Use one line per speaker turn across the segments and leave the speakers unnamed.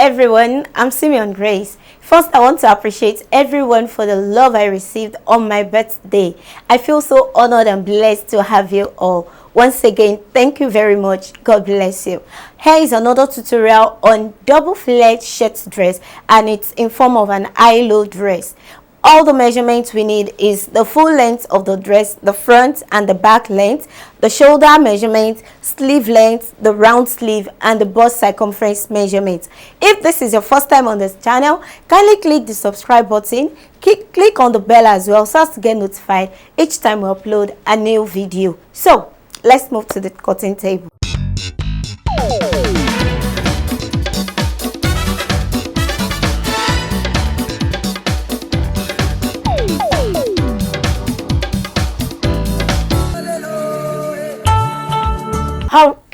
everyone, I'm Simeon Grace. First, I want to appreciate everyone for the love I received on my birthday. I feel so honored and blessed to have you all. Once again, thank you very much. God bless you. Here is another tutorial on double flared shirt dress, and it's in form of an high-low dress. All the measurements we need is the full length of the dress, the front and the back length, the shoulder measurement, sleeve length, the round sleeve, and the bust circumference measurement. If this is your first time on this channel, kindly click the subscribe button, click on the bell as well so as to get notified each time we upload a new video. So let's move to the cutting table.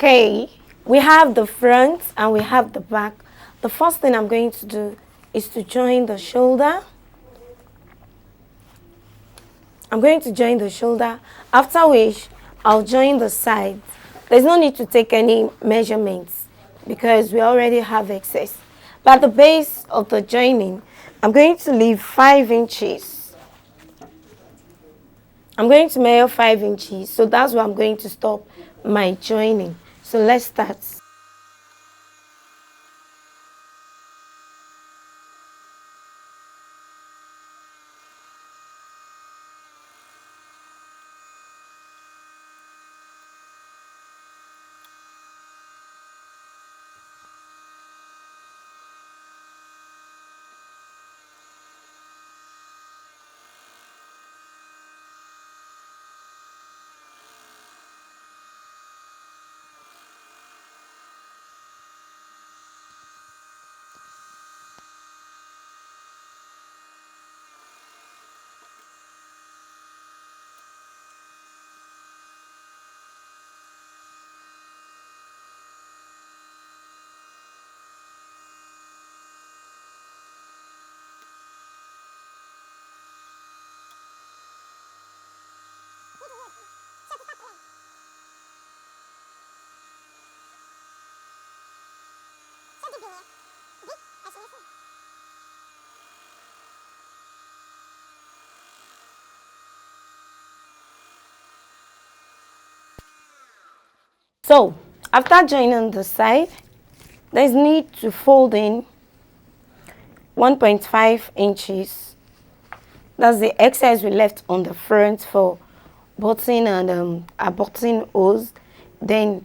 Okay, we have the front and we have the back. The first thing I'm going to do is to join the shoulder. I'm going to join the shoulder, after which I'll join the sides. There's no need to take any measurements because we already have excess. But at the base of the joining, I'm going to leave 5 inches. I'm going to measure 5 inches, so that's where I'm going to stop my joining. So let's start. So after joining the side, there's need to fold in 1.5 inches. That's the excess we left on the front for button and a button hose. Then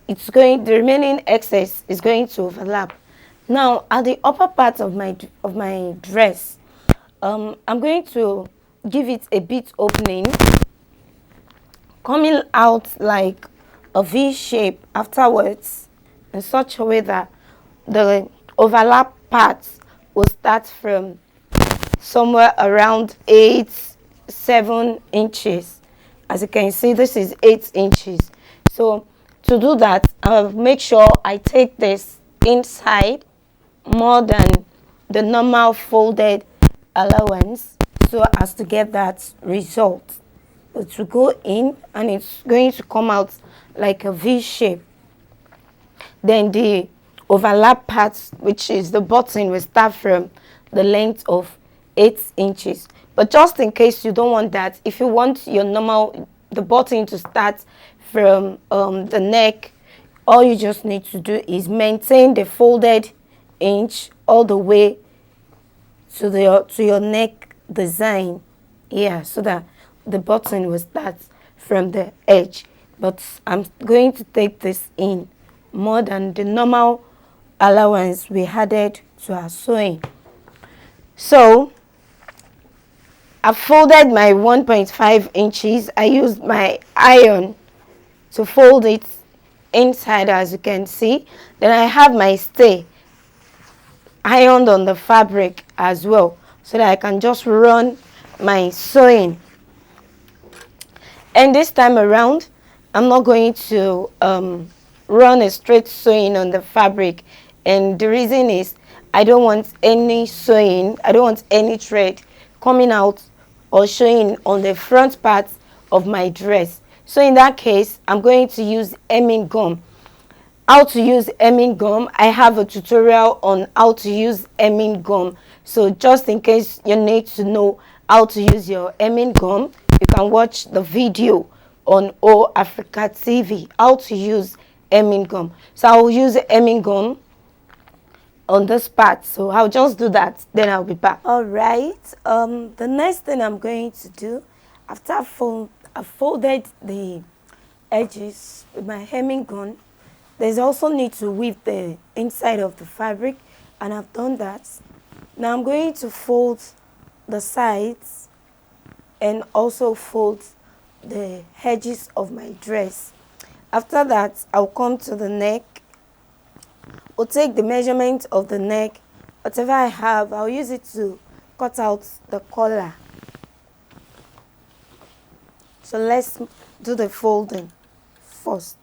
the remaining excess is going to overlap. Now at the upper part of my dress, I'm going to give it a bit opening, coming out like a V shape afterwards, in such a way that the overlap parts will start from somewhere around 7 inches. As you can see, this is 8 inches. So to do that, I'll make sure I take this inside more than the normal folded allowance so as to get that result. It will go in and it's going to come out like a V shape. Then the overlap parts, which is the button, will start from the length of 8 inches. But just in case you don't want that, if you want the button to start from the neck, all you just need to do is maintain the folded inch all the way to your neck design. Yeah, so that the button will start from the edge. But I'm going to take this in more than the normal allowance we added to our sewing. So I folded my 1.5 inches. I used my iron to fold it inside, as you can see. Then I have my stay ironed on the fabric as well, so that I can just run my sewing. And this time around, I'm not going to run a straight sewing on the fabric, and the reason is I don't want any sewing, I don't want any thread coming out or showing on the front part of my dress. So in that case, I'm going to use hemming gum. how to use hemming gum. I have a tutorial on how to use hemming gum. So just in case you need to know how to use your hemming gum, you can watch the video on Africa TV, how to use hemming gum. So I will use hemming gum on this part. So I'll just do that, then I'll be back. All right. The next thing I'm going to do, after I've folded the edges with my hemming gun, there's also need to weave the inside of the fabric, and I've done that. Now I'm going to fold the sides and also fold the edges of my dress. After that, I'll come to the neck. I'll take the measurement of the neck. Whatever I have, I'll use it to cut out the collar. So let's do the folding first.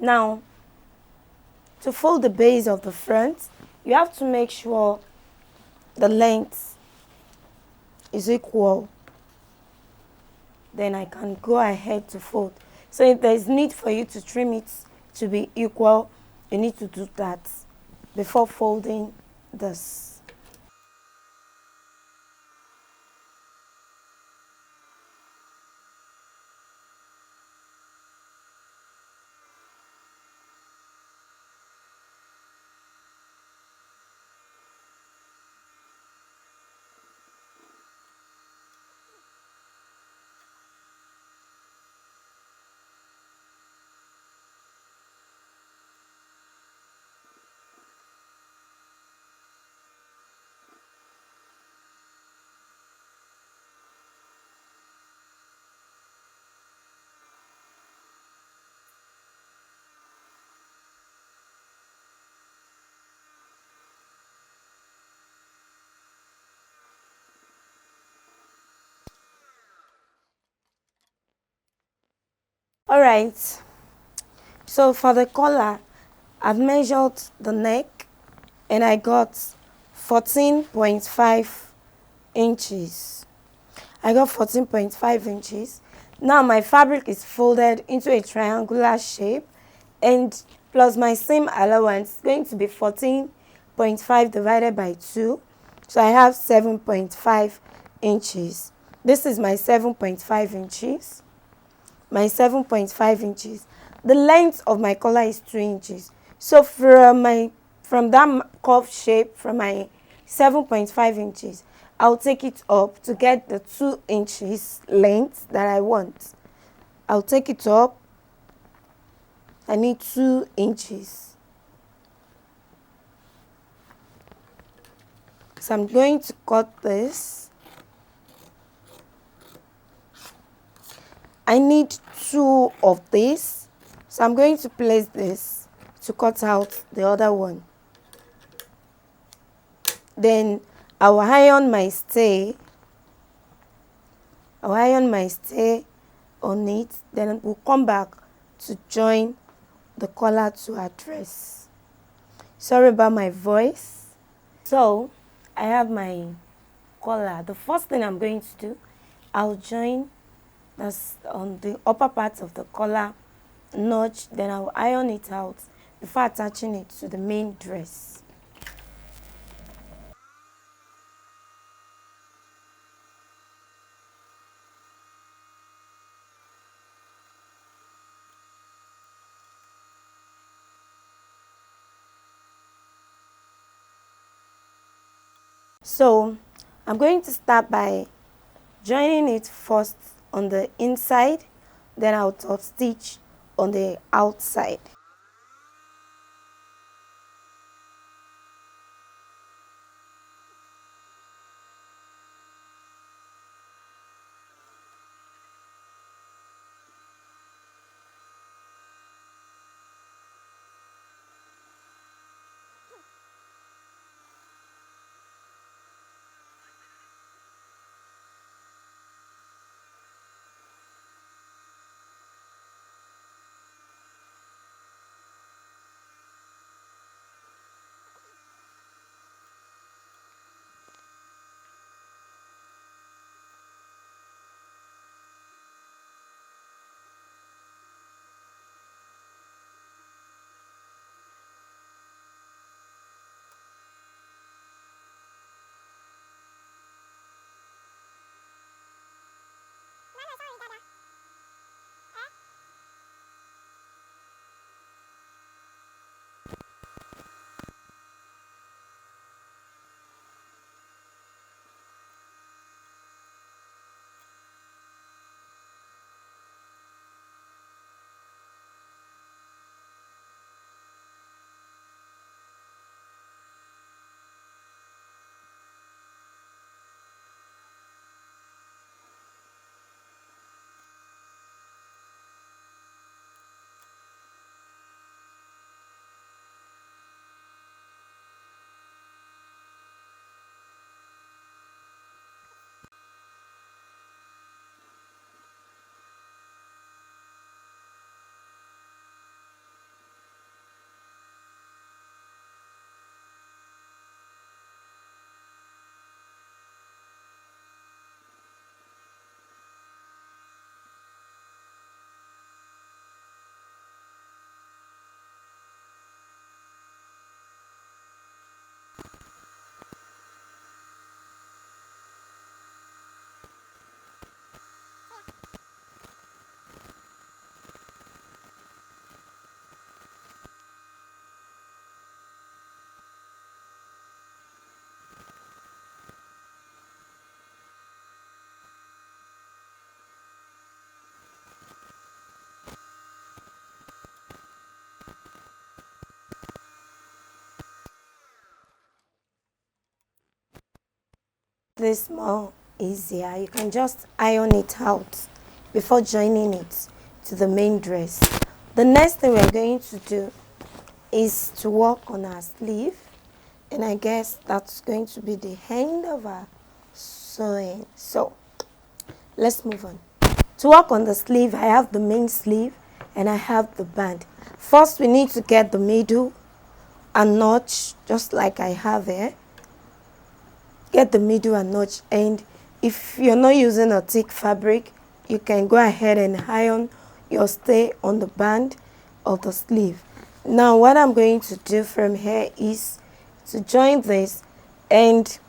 Now, to fold the base of the front, you have to make sure the length is equal. Then I can go ahead to fold. So if there is need for you to trim it to be equal, you need to do that before folding this. Alright, so for the collar, I've measured the neck and I got 14.5 inches. I got 14.5 inches. Now my fabric is folded into a triangular shape, and plus my seam allowance is going to be 14.5 divided by 2. So I have 7.5 inches. This is my 7.5 inches. My 7.5 inches. The length of my collar is 2 inches. So from that curved shape, from my 7.5 inches, I'll take it up to get the 2 inches length that I want. I'll take it up. I need 2 inches. So I'm going to cut this. I need 2 of this, so I'm going to place this to cut out the other one. Then I'll iron my stay. I'll iron my stay on it. Then we'll come back to join the collar to our dress. Sorry about my voice. So I have my collar. The first thing I'm going to do, I'll join this on the upper part of the collar notch, then I'll iron it out before attaching it to the main dress. So I'm going to start by joining it first on the inside, then I'll top stitch on the outside. This more easier. You can just iron it out before joining it to the main dress. The next thing we're going to do is to work on our sleeve, and I guess that's going to be the end of our sewing. So let's move on. To work on the sleeve, I have the main sleeve and I have the band. First, we need to get the middle and notch, just like I have here. Get the middle and notch, and if you're not using a thick fabric, you can go ahead and iron your stay on the band of the sleeve. Now what I'm going to do from here is to join this, and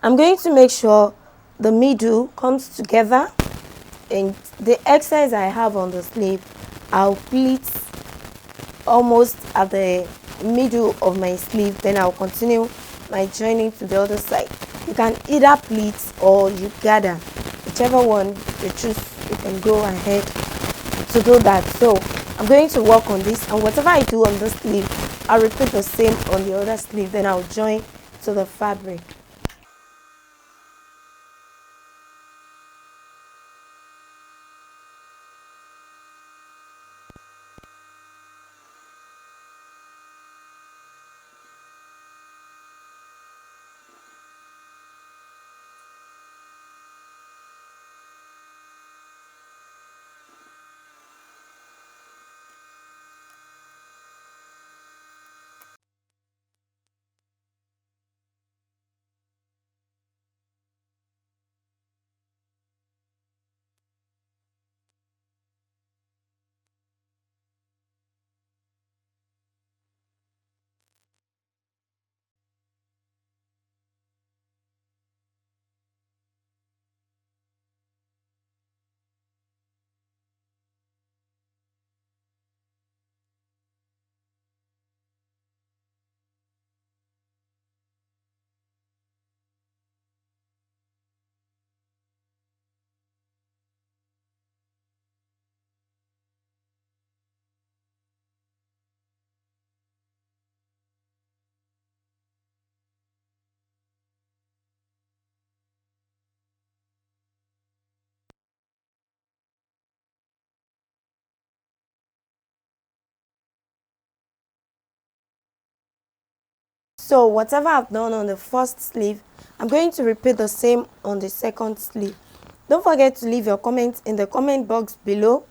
I'm going to make sure the middle comes together, and the excess I have on the sleeve, I'll pleat almost at the middle of my sleeve, then I'll continue my joining to the other side. You can either pleat or you gather, whichever one you choose, you can go ahead to do that. So I'm going to work on this, and whatever I do on this sleeve, I'll repeat the same on the other sleeve, then I'll join to the fabric. So whatever I've done on the first sleeve, I'm going to repeat the same on the second sleeve. Don't forget to leave your comments in the comment box below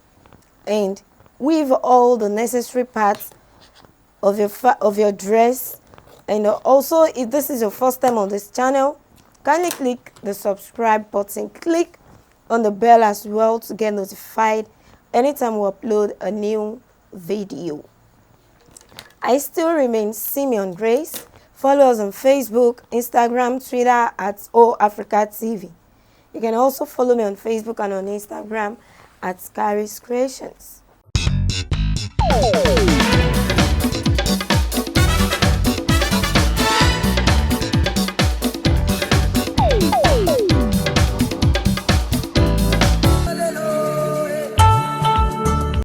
and weave all the necessary parts of your dress. And also, if this is your first time on this channel, kindly click the subscribe button, click on the bell as well to get notified anytime we upload a new video. I still remain Simeon Grace. Follow us on Facebook, Instagram, Twitter at Africa TV. You can also follow me on Facebook and on Instagram at Kharis Kreations.